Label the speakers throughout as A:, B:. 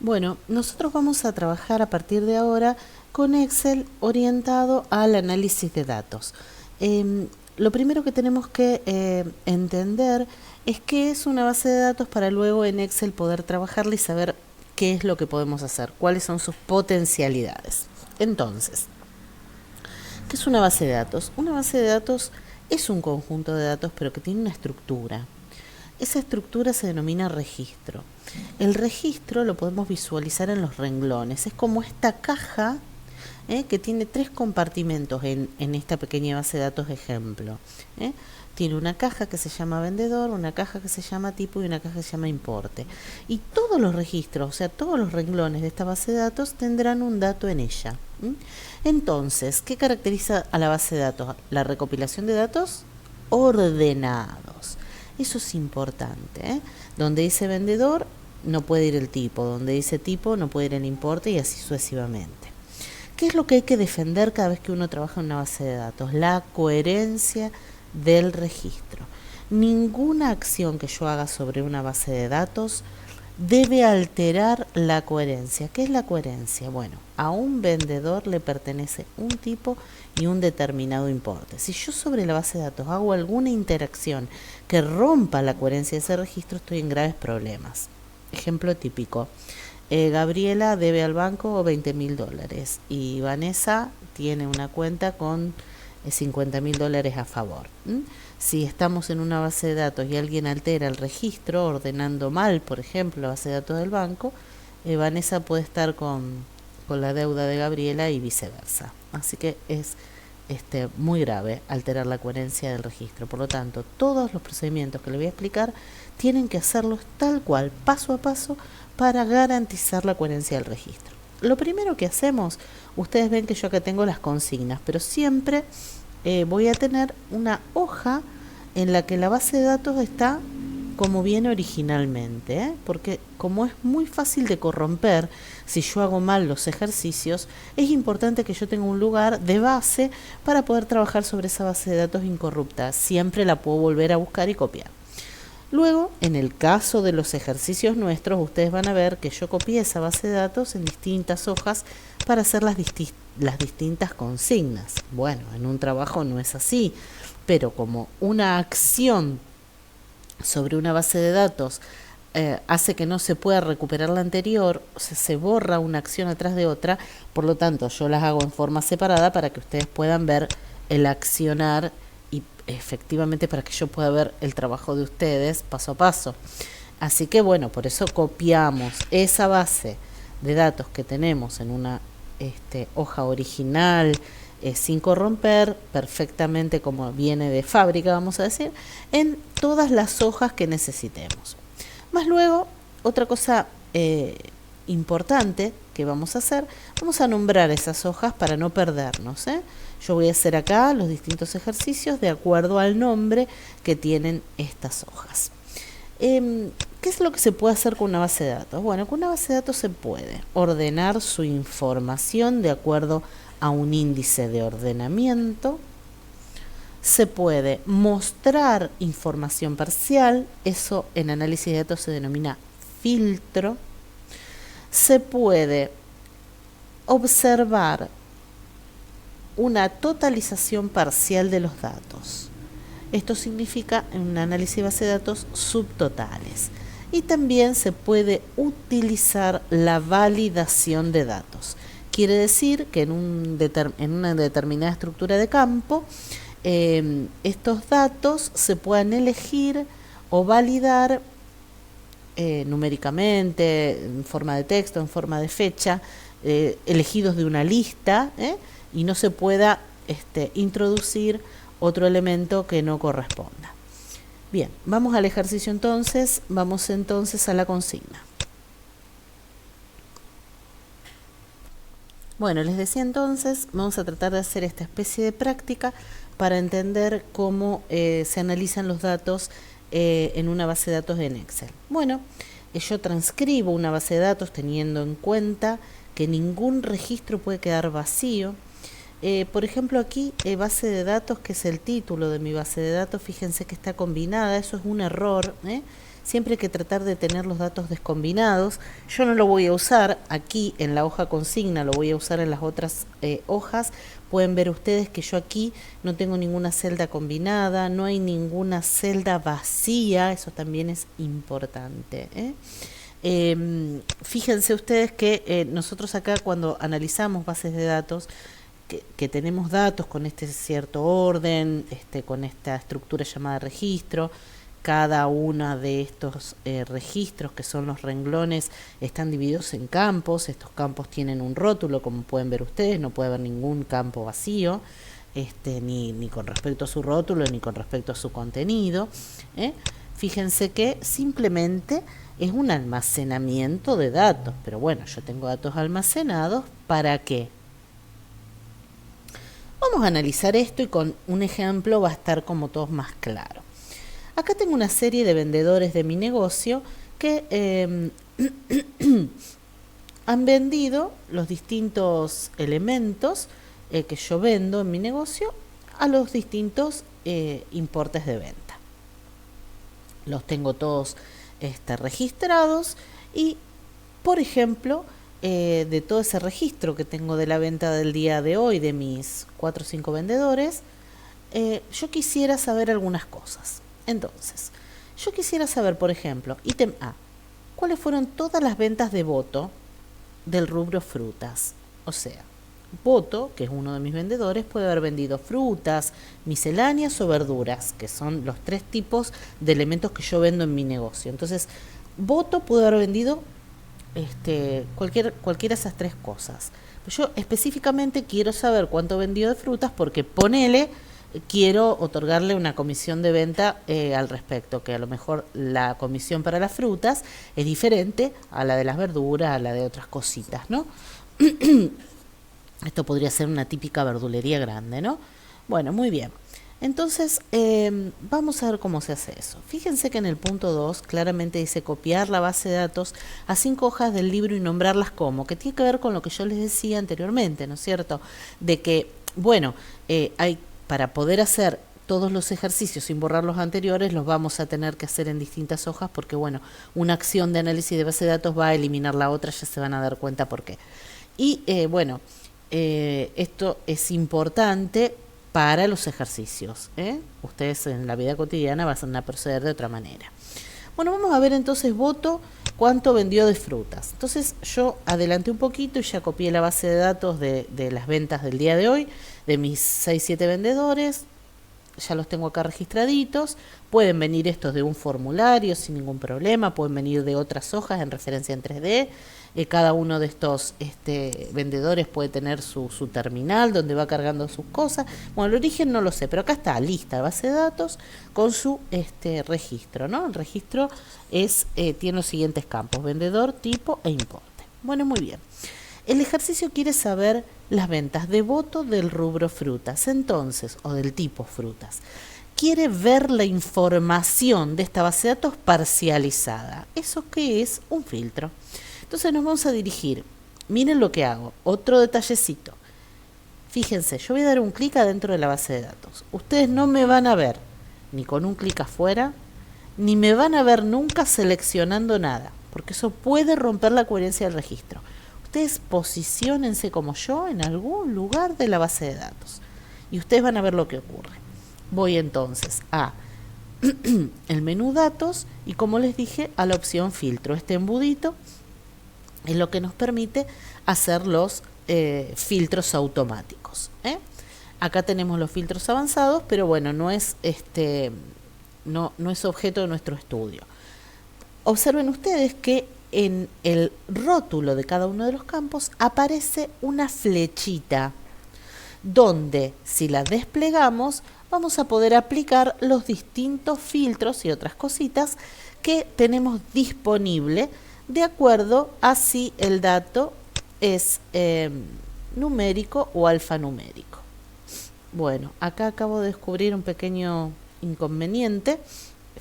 A: Bueno, nosotros vamos a trabajar a partir de ahora con Excel orientado al análisis de datos. Lo primero que tenemos que entender es qué es una base de datos para luego en Excel poder trabajarla y saber qué es lo que podemos hacer, cuáles son sus potencialidades. Entonces, ¿qué es una base de datos? Una base de datos es un conjunto de datos pero que tiene una estructura. Esa estructura se denomina registro. El registro lo podemos visualizar en los renglones. Es como esta caja que tiene tres compartimentos en esta pequeña base de datos ejemplo. Tiene una caja que se llama vendedor, una caja que se llama tipo y una caja que se llama importe. Y todos los registros, o sea, todos los renglones de esta base de datos tendrán un dato en ella. Entonces, ¿qué caracteriza a la base de datos? La recopilación de datos ordenados. Eso es importante. Donde dice vendedor no puede ir el tipo, donde dice tipo no puede ir el importe y así sucesivamente. ¿Qué es lo que hay que defender cada vez que uno trabaja en una base de datos? La coherencia del registro. Ninguna acción que yo haga sobre una base de datos debe alterar la coherencia. ¿Qué es la coherencia? Bueno, a un vendedor le pertenece un tipo y un determinado importe. Si yo sobre la base de datos hago alguna interacción que rompa la coherencia de ese registro, estoy en graves problemas. Ejemplo típico. Gabriela debe al banco $20.000 y Vanessa tiene una cuenta con $50.000 a favor. Si estamos en una base de datos y alguien altera el registro ordenando mal, por ejemplo, la base de datos del banco, Vanessa puede estar con la deuda de Gabriela y viceversa. Así que es muy grave alterar la coherencia del registro. Por lo tanto, todos los procedimientos que le voy a explicar tienen que hacerlos tal cual, paso a paso, para garantizar la coherencia del registro. Lo primero que hacemos, ustedes ven que yo acá tengo las consignas, pero siempre voy a tener una hoja en la que la base de datos está como viene originalmente, porque como es muy fácil de corromper si yo hago mal los ejercicios, es importante que yo tenga un lugar de base para poder trabajar sobre esa base de datos incorrupta. Siempre la puedo volver a buscar y copiar. Luego, en el caso de los ejercicios nuestros, ustedes van a ver que yo copié esa base de datos en distintas hojas para hacer las distintas consignas. Bueno, en un trabajo no es así, pero como una acción sobre una base de datos hace que no se pueda recuperar la anterior, o sea, se borra una acción atrás de otra, por lo tanto yo las hago en forma separada para que ustedes puedan ver el accionar y efectivamente para que yo pueda ver el trabajo de ustedes paso a paso. Así que bueno, por eso copiamos esa base de datos que tenemos en una hoja original, sin corromper, perfectamente como viene de fábrica, vamos a decir, en todas las hojas que necesitemos. Más luego, otra cosa importante que vamos a hacer, vamos a nombrar esas hojas para no perdernos. Yo voy a hacer acá los distintos ejercicios de acuerdo al nombre que tienen estas hojas. ¿Qué es lo que se puede hacer con una base de datos? Bueno, con una base de datos se puede ordenar su información de acuerdo a un índice de ordenamiento. Se puede mostrar información parcial, eso en análisis de datos se denomina filtro. Se puede observar una totalización parcial de los datos. Esto significa en un análisis de base de datos subtotales. Y también se puede utilizar la validación de datos. Quiere decir que en una determinada estructura de campo, estos datos se puedan elegir o validar numéricamente, en forma de texto, en forma de fecha, elegidos de una lista, y no se pueda introducir otro elemento que no corresponda. Bien, vamos al ejercicio entonces, vamos entonces a la consigna. Bueno, les decía entonces, vamos a tratar de hacer esta especie de práctica para entender cómo se analizan los datos en una base de datos en Excel. Bueno, yo transcribo una base de datos teniendo en cuenta que ningún registro puede quedar vacío. Por ejemplo, aquí base de datos, que es el título de mi base de datos, fíjense que está combinada, eso es un error. siempre hay que tratar de tener los datos descombinados. Yo no lo voy a usar aquí en la hoja consigna, lo voy a usar en las otras hojas. Pueden ver ustedes que yo aquí no tengo ninguna celda combinada, no hay ninguna celda vacía, eso también es importante, ¿eh? Fíjense ustedes que nosotros acá cuando analizamos bases de datos, que tenemos datos con este cierto orden, con esta estructura llamada registro, cada uno de estos registros, que son los renglones, están divididos en campos. Estos campos tienen un rótulo, como pueden ver ustedes, no puede haber ningún campo vacío, ni con respecto a su rótulo, ni con respecto a su contenido, ¿eh? Fíjense que simplemente es un almacenamiento de datos, pero bueno, yo tengo datos almacenados, ¿para qué? Vamos a analizar esto y con un ejemplo va a estar como todo más claro. Acá tengo una serie de vendedores de mi negocio que han vendido los distintos elementos que yo vendo en mi negocio a los distintos importes de venta. Los tengo todos registrados y, por ejemplo, de todo ese registro que tengo de la venta del día de hoy de mis 4 o 5 vendedores, yo quisiera saber algunas cosas. Entonces, yo quisiera saber, por ejemplo, ítem A, ¿cuáles fueron todas las ventas de voto del rubro frutas? O sea, voto, que es uno de mis vendedores, puede haber vendido frutas, misceláneas o verduras, que son los 3 tipos de elementos que yo vendo en mi negocio. Entonces, voto puede haber vendido cualquiera de esas 3 cosas. Pero yo específicamente quiero saber cuánto vendió de frutas porque quiero otorgarle una comisión de venta al respecto, que a lo mejor la comisión para las frutas es diferente a la de las verduras, a la de otras cositas, ¿no? Esto podría ser una típica verdulería grande, ¿no? Bueno, muy bien. Entonces, vamos a ver cómo se hace eso. Fíjense que en el punto 2 claramente dice copiar la base de datos a 5 hojas del libro y nombrarlas como, que tiene que ver con lo que yo les decía anteriormente, ¿no es cierto? De que, bueno, para poder hacer todos los ejercicios sin borrar los anteriores, los vamos a tener que hacer en distintas hojas porque, bueno, una acción de análisis de base de datos va a eliminar la otra, ya se van a dar cuenta por qué. Y, esto es importante para los ejercicios, ¿eh? Ustedes en la vida cotidiana van a proceder de otra manera. Bueno, vamos a ver entonces voto cuánto vendió de frutas. Entonces yo adelanté un poquito y ya copié la base de datos de las ventas del día de hoy, de mis 6-7 vendedores, ya los tengo acá registraditos. Pueden venir estos de un formulario sin ningún problema, pueden venir de otras hojas en referencia en 3D. Cada uno de estos vendedores puede tener su terminal donde va cargando sus cosas. Bueno, el origen no lo sé, pero acá está lista de base de datos con su registro, ¿no? El registro tiene los siguientes campos: vendedor, tipo e importe. Bueno, muy bien. El ejercicio quiere saber las ventas de voto del rubro frutas, entonces, o del tipo frutas. Quiere ver la información de esta base de datos parcializada. ¿Eso qué es? Un filtro. Entonces nos vamos a dirigir. Miren lo que hago. Otro detallecito. Fíjense, yo voy a dar un clic adentro de la base de datos. Ustedes no me van a ver ni con un clic afuera, ni me van a ver nunca seleccionando nada, porque eso puede romper la coherencia del registro. Ustedes posiciónense como yo en algún lugar de la base de datos y ustedes van a ver lo que ocurre. Voy entonces a el menú datos y, como les dije, a la opción filtro. Este embudito es lo que nos permite hacer los filtros automáticos, ¿eh? Acá tenemos los filtros avanzados, pero bueno, no es objeto de nuestro estudio. Observen ustedes que en el rótulo de cada uno de los campos aparece una flechita donde, si la desplegamos, vamos a poder aplicar los distintos filtros y otras cositas que tenemos disponible de acuerdo a si el dato es numérico o alfanumérico. Bueno, acá acabo de descubrir un pequeño inconveniente.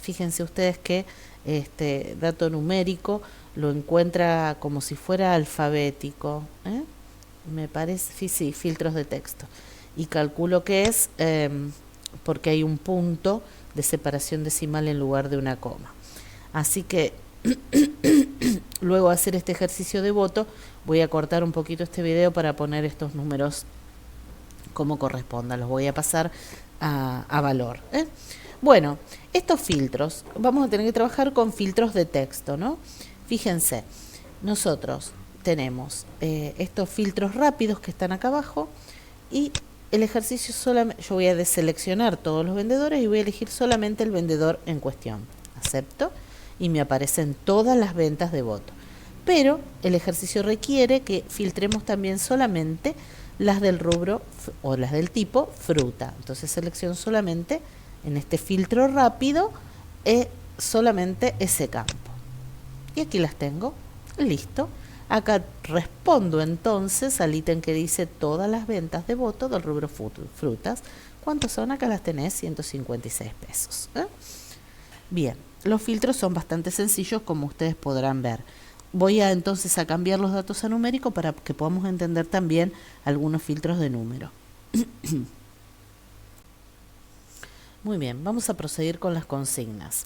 A: Fíjense ustedes que este dato numérico lo encuentra como si fuera alfabético, ¿eh? Me parece, sí, filtros de texto. Y calculo que es porque hay un punto de separación decimal en lugar de una coma. Así que luego de hacer este ejercicio de voto, voy a cortar un poquito este video para poner estos números como corresponda. Los voy a pasar a valor. Bueno, estos filtros, vamos a tener que trabajar con filtros de texto, ¿no? Fíjense, nosotros tenemos estos filtros rápidos que están acá abajo y el ejercicio solamente, yo voy a deseleccionar todos los vendedores y voy a elegir solamente el vendedor en cuestión. Acepto y me aparecen todas las ventas de voto. Pero el ejercicio requiere que filtremos también solamente las del rubro o las del tipo fruta. Entonces selecciono solamente en este filtro rápido solamente ese campo. Y aquí las tengo. Listo. Acá respondo entonces al ítem que dice todas las ventas de voto del rubro frutas. ¿Cuántos son? Acá las tenés, 156 pesos. Bien, los filtros son bastante sencillos como ustedes podrán ver. Voy a entonces a cambiar los datos a numérico para que podamos entender también algunos filtros de número. Muy bien, vamos a proseguir con las consignas.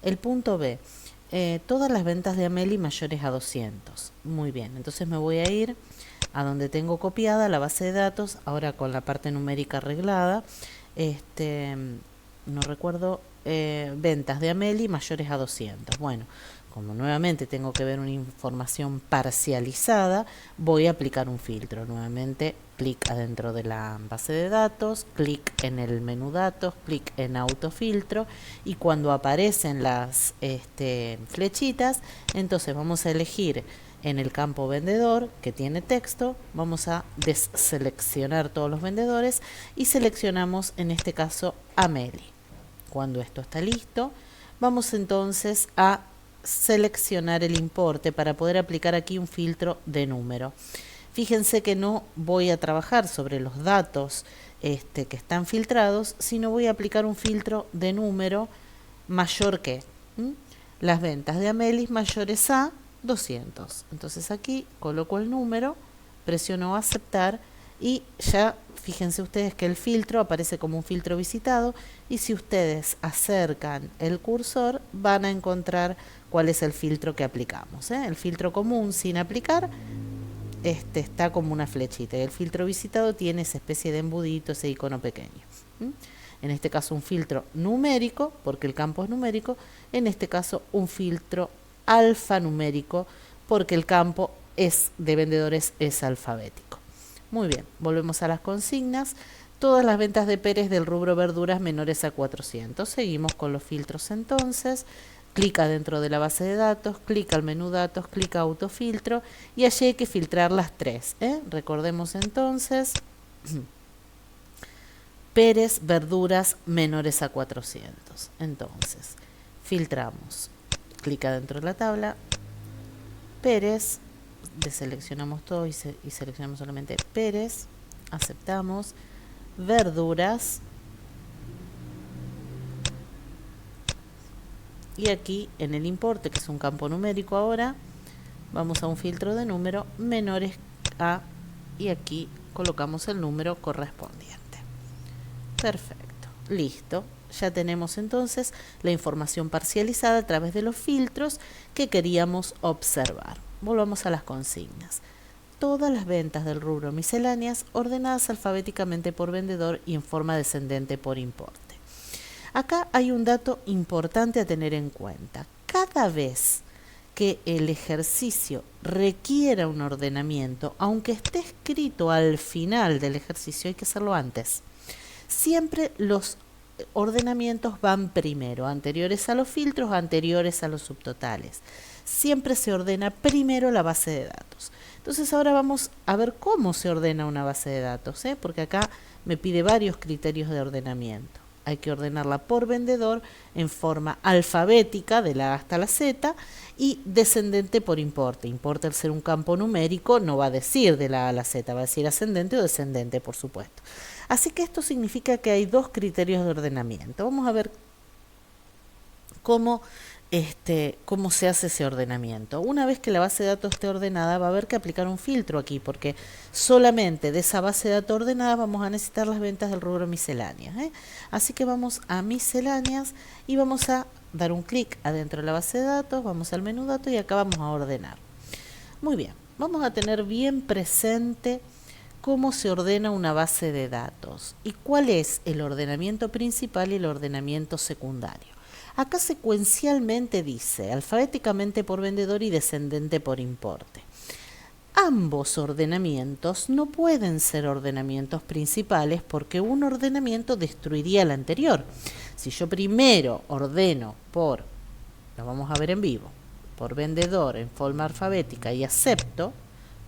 A: El punto B, todas las ventas de Ameli mayores a 200. Muy bien, entonces me voy a ir a donde tengo copiada la base de datos, ahora con la parte numérica arreglada. No recuerdo, ventas de Ameli mayores a 200. Bueno, como nuevamente tengo que ver una información parcializada, voy a aplicar un filtro. Nuevamente, clic adentro de la base de datos, clic en el menú datos, clic en autofiltro y cuando aparecen las flechitas, entonces vamos a elegir en el campo vendedor que tiene texto, vamos a deseleccionar todos los vendedores y seleccionamos en este caso Ameli. Cuando esto está listo, vamos entonces a seleccionar el importe para poder aplicar aquí un filtro de número. Fíjense que no voy a trabajar sobre los datos que están filtrados, sino voy a aplicar un filtro de número mayor que las ventas de Amelis mayores a 200. Entonces aquí coloco el número, presiono aceptar y ya fíjense ustedes que el filtro aparece como un filtro visitado y si ustedes acercan el cursor van a encontrar cuál es el filtro que aplicamos. El filtro común sin aplicar está como una flechita y el filtro visitado tiene esa especie de embudito, ese icono pequeño. En este caso un filtro numérico, porque el campo es numérico, en este caso un filtro alfanumérico, porque el campo de vendedores es alfabético. Muy bien, volvemos a las consignas. Todas las ventas de Pérez del rubro verduras menores a 400. Seguimos con los filtros entonces. Clica dentro de la base de datos, clica al menú datos, clica autofiltro y allí hay que filtrar las tres. Recordemos entonces, Pérez verduras menores a 400. Entonces, filtramos. Clica dentro de la tabla, Pérez, deseleccionamos todo y seleccionamos solamente Pérez, aceptamos, verduras, y aquí en el importe, que es un campo numérico ahora, vamos a un filtro de número menores a, y aquí colocamos el número correspondiente. Perfecto, listo. Ya tenemos entonces la información parcializada a través de los filtros que queríamos observar. Volvamos a las consignas. Todas las ventas del rubro misceláneas ordenadas alfabéticamente por vendedor y en forma descendente por importe. Acá hay un dato importante a tener en cuenta. Cada vez que el ejercicio requiera un ordenamiento, aunque esté escrito al final del ejercicio, hay que hacerlo antes. Siempre los ordenamientos van primero, anteriores a los filtros, anteriores a los subtotales. Siempre se ordena primero la base de datos. Entonces ahora vamos a ver cómo se ordena una base de datos, porque acá me pide varios criterios de ordenamiento. Hay que ordenarla por vendedor en forma alfabética de la A hasta la Z y descendente por importe. Importe, al ser un campo numérico, no va a decir de la A a la Z, va a decir ascendente o descendente, por supuesto. Así que esto significa que hay dos criterios de ordenamiento. Vamos a ver cómo, cómo se hace ese ordenamiento. Una vez que la base de datos esté ordenada, va a haber que aplicar un filtro aquí, porque solamente de esa base de datos ordenada vamos a necesitar las ventas del rubro misceláneas, ¿eh? Así que vamos a misceláneas y vamos a dar un clic adentro de la base de datos, vamos al menú datos y acá vamos a ordenar. Muy bien, vamos a tener bien presente cómo se ordena una base de datos y cuál es el ordenamiento principal y el ordenamiento secundario. Acá secuencialmente dice alfabéticamente por vendedor y descendente por importe. Ambos ordenamientos no pueden ser ordenamientos principales porque un ordenamiento destruiría el anterior. Si yo primero ordeno por, lo vamos a ver en vivo, por vendedor en forma alfabética y acepto,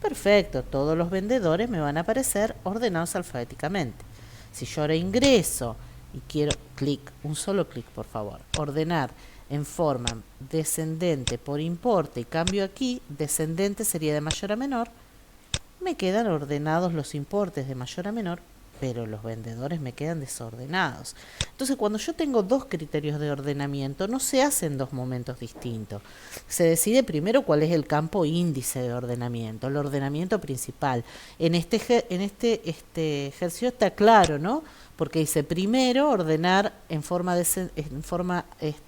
A: perfecto, todos los vendedores me van a aparecer ordenados alfabéticamente. Si yo ahora ingreso y quiero un solo clic por favor, ordenar en forma descendente por importe y cambio aquí, descendente sería de mayor a menor, me quedan ordenados los importes de mayor a menor, pero los vendedores me quedan desordenados. Entonces, cuando yo tengo dos criterios de ordenamiento, no se hacen dos momentos distintos. Se decide primero cuál es el campo índice de ordenamiento, el ordenamiento principal. En este ejercicio está claro, ¿no? Porque dice primero ordenar en forma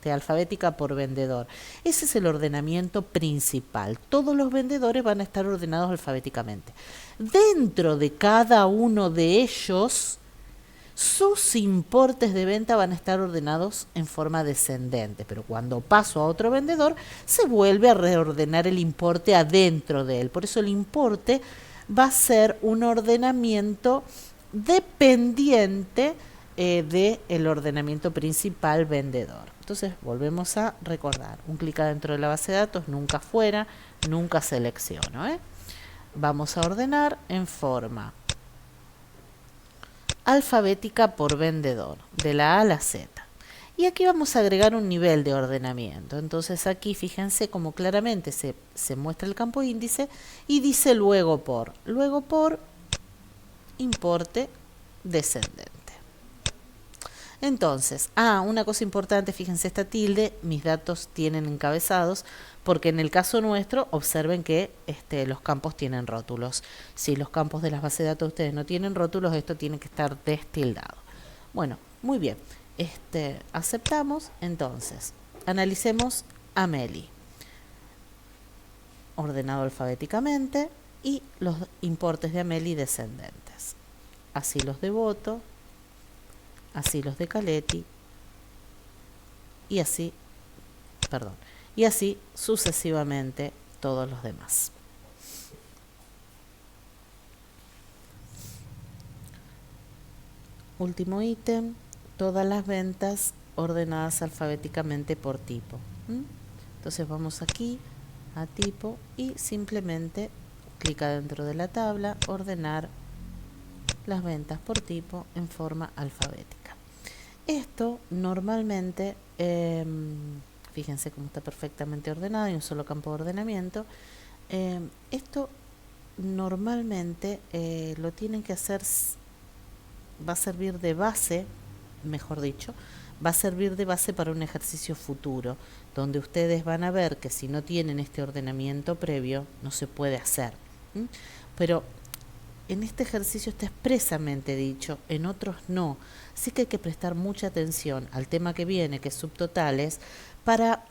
A: alfabética por vendedor. Ese es el ordenamiento principal. Todos los vendedores van a estar ordenados alfabéticamente. Dentro de cada uno de ellos, sus importes de venta van a estar ordenados en forma descendente, pero cuando paso a otro vendedor, se vuelve a reordenar el importe adentro de él. Por eso el importe va a ser un ordenamiento dependiente del ordenamiento principal vendedor. Entonces volvemos a recordar, un clic adentro de la base de datos, nunca fuera, nunca selecciono, Vamos a ordenar en forma alfabética por vendedor, de la A a la Z. Y aquí vamos a agregar un nivel de ordenamiento. Entonces aquí fíjense cómo claramente se muestra el campo índice y dice luego por importe descendente. Entonces, una cosa importante, fíjense esta tilde, mis datos tienen encabezados, porque en el caso nuestro, observen que los campos tienen rótulos. Si los campos de las bases de datos de ustedes no tienen rótulos, esto tiene que estar destildado. Bueno, muy bien. Aceptamos, entonces, analicemos a Meli. Ordenado alfabéticamente y los importes de Ameli descendentes. Así los de Voto, así los de Caletti y así sucesivamente todos los demás. Último ítem, todas las ventas ordenadas alfabéticamente por tipo. Entonces vamos aquí a tipo y simplemente clica dentro de la tabla, ordenar las ventas por tipo en forma alfabética. Esto normalmente, fíjense cómo está perfectamente ordenado, hay un solo campo de ordenamiento. Esto normalmente lo tienen que hacer, va a servir de base, mejor dicho, va a servir de base para un ejercicio futuro, donde ustedes van a ver que si no tienen este ordenamiento previo, no se puede hacer. Pero en este ejercicio está expresamente dicho, en otros no. Así que hay que prestar mucha atención al tema que viene, que es subtotales, para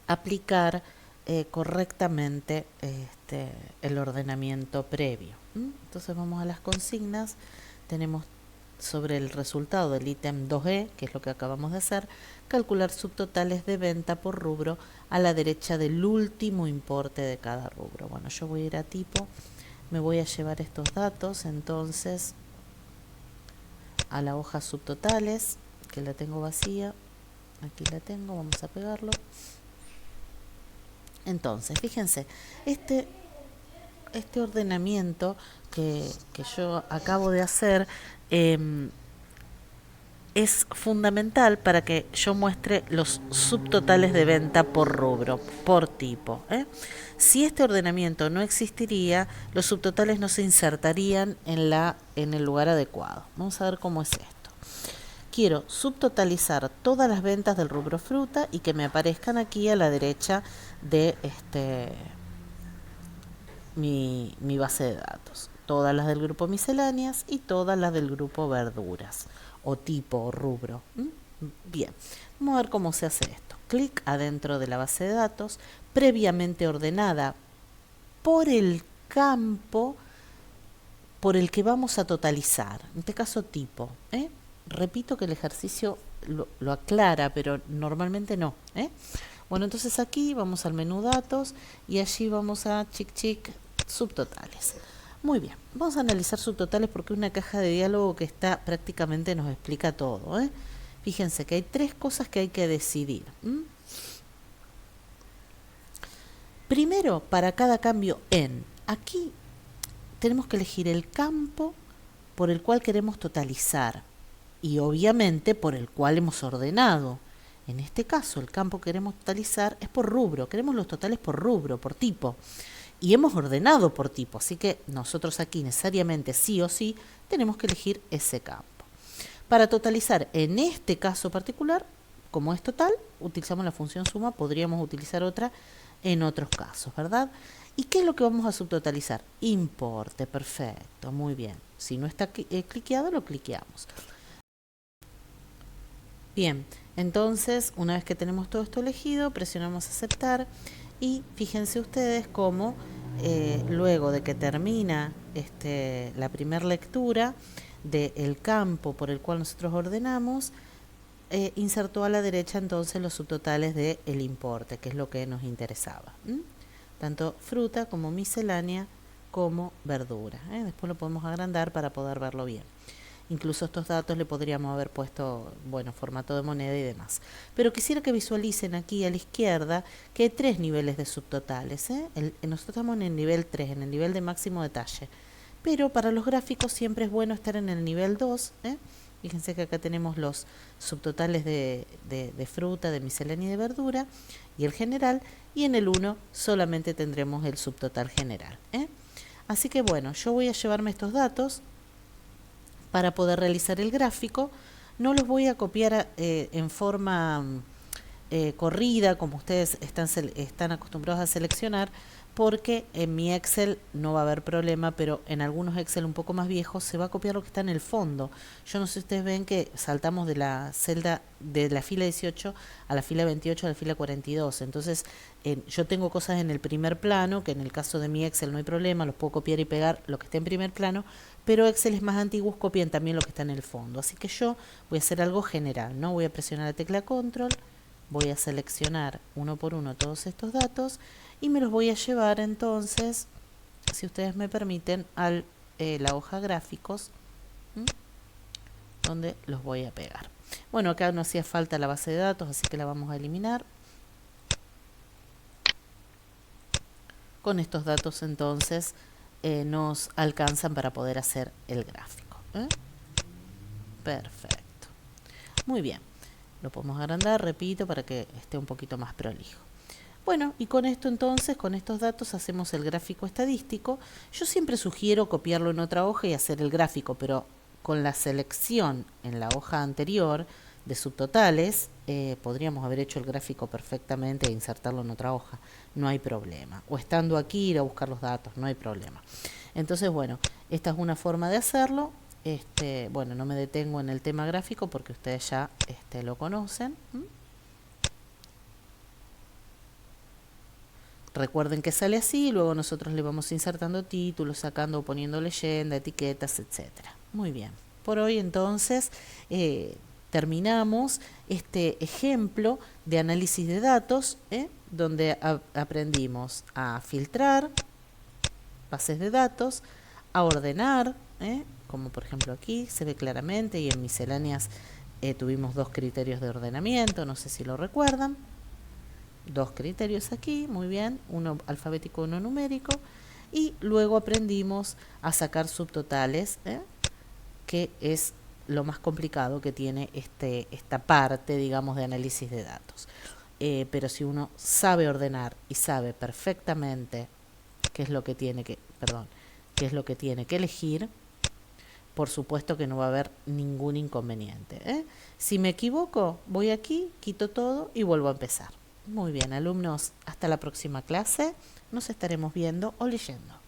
A: aplicar correctamente el ordenamiento previo. Entonces vamos a las consignas. Tenemos sobre el resultado del ítem 2E, que es lo que acabamos de hacer, calcular subtotales de venta por rubro a la derecha del último importe de cada rubro. Bueno, yo voy a ir a tipo, me voy a llevar estos datos, entonces a la hoja subtotales, que la tengo vacía, aquí la tengo, vamos a pegarlo. Entonces, fíjense, este ordenamiento que yo acabo de hacer es fundamental para que yo muestre los subtotales de venta por rubro, por tipo. Si este ordenamiento no existiría, los subtotales no se insertarían en el lugar adecuado. Vamos a ver cómo es esto. quiero subtotalizar todas las ventas del rubro fruta y que me aparezcan aquí a la derecha de mi base de datos. Todas las del grupo misceláneas y todas las del grupo verduras o tipo o rubro. Bien, vamos a ver cómo se hace esto. Clic adentro de la base de datos, previamente ordenada por el campo por el que vamos a totalizar, en este caso tipo. Repito que el ejercicio lo aclara, pero normalmente no. Bueno, entonces aquí vamos al menú datos y allí vamos a chic subtotales. Muy bien, vamos a analizar subtotales porque es una caja de diálogo que está prácticamente nos explica todo. Fíjense que hay 3 cosas que hay que decidir. Primero, para cada cambio en, aquí tenemos que elegir el campo por el cual queremos totalizar y obviamente por el cual hemos ordenado. En este caso, el campo que queremos totalizar es por rubro, queremos los totales por rubro, por tipo. Y hemos ordenado por tipo, así que nosotros aquí necesariamente sí o sí tenemos que elegir ese campo. Para totalizar en este caso particular, como es total, utilizamos la función suma, podríamos utilizar otra en otros casos, ¿verdad? ¿Y qué es lo que vamos a subtotalizar? Importe, perfecto, muy bien. Si no está cliqueado, lo cliqueamos. Bien, entonces, una vez que tenemos todo esto elegido, presionamos aceptar y fíjense ustedes cómo luego de que termina la primera lectura del campo por el cual nosotros ordenamos, insertó a la derecha entonces los subtotales del importe, que es lo que nos interesaba. Tanto fruta como miscelánea como verdura. Después lo podemos agrandar para poder verlo bien. Incluso estos datos le podríamos haber puesto, bueno, formato de moneda y demás. Pero quisiera que visualicen aquí a la izquierda que hay 3 niveles de subtotales. Nosotros estamos en el nivel 3, en el nivel de máximo detalle. Pero para los gráficos siempre es bueno estar en el nivel 2. Fíjense que acá tenemos los subtotales de fruta, de miscelánea y de verdura y el general. Y en el 1 solamente tendremos el subtotal general. Así que bueno, yo voy a llevarme estos datos para poder realizar el gráfico. No los voy a copiar en forma corrida, como ustedes están acostumbrados a seleccionar, porque en mi Excel no va a haber problema, pero en algunos Excel un poco más viejos se va a copiar lo que está en el fondo. Yo no sé si ustedes ven que saltamos de la celda de la fila 18 a la fila 28 a la fila 42. Entonces yo tengo cosas en el primer plano, que en el caso de mi Excel no hay problema, los puedo copiar y pegar lo que está en primer plano, pero Excel es más antiguos, copian también lo que está en el fondo. Así que yo voy a hacer algo general, ¿no? Voy a presionar la tecla control, voy a seleccionar uno por uno todos estos datos y me los voy a llevar entonces, si ustedes me permiten, a la hoja gráficos, donde los voy a pegar. Bueno, acá no hacía falta la base de datos, así que la vamos a eliminar. Con estos datos entonces nos alcanzan para poder hacer el gráfico. Perfecto. Muy bien. Lo podemos agrandar, repito, para que esté un poquito más prolijo. Bueno, y con esto entonces, con estos datos hacemos el gráfico estadístico. Yo siempre sugiero copiarlo en otra hoja y hacer el gráfico, pero con la selección en la hoja anterior de subtotales, podríamos haber hecho el gráfico perfectamente e insertarlo en otra hoja. No hay problema. O estando aquí, ir a buscar los datos, no hay problema. Entonces, bueno, esta es una forma de hacerlo. Bueno, no me detengo en el tema gráfico porque ustedes ya lo conocen. Recuerden que sale así y luego nosotros le vamos insertando títulos, sacando o poniendo leyenda, etiquetas, etcétera. Muy bien. Por hoy entonces terminamos este ejemplo de análisis de datos, donde aprendimos a filtrar bases de datos, a ordenar, como por ejemplo aquí se ve claramente, y en misceláneas tuvimos 2 criterios de ordenamiento, no sé si lo recuerdan. 2 criterios aquí, muy bien, uno alfabético, uno numérico, y luego aprendimos a sacar subtotales, que es lo más complicado que tiene esta parte, digamos, de análisis de datos. Pero si uno sabe ordenar y sabe perfectamente qué es lo que tiene que elegir, por supuesto que no va a haber ningún inconveniente, ¿eh? Si me equivoco, voy aquí, quito todo y vuelvo a empezar. Muy bien, alumnos, hasta la próxima clase. Nos estaremos viendo o leyendo.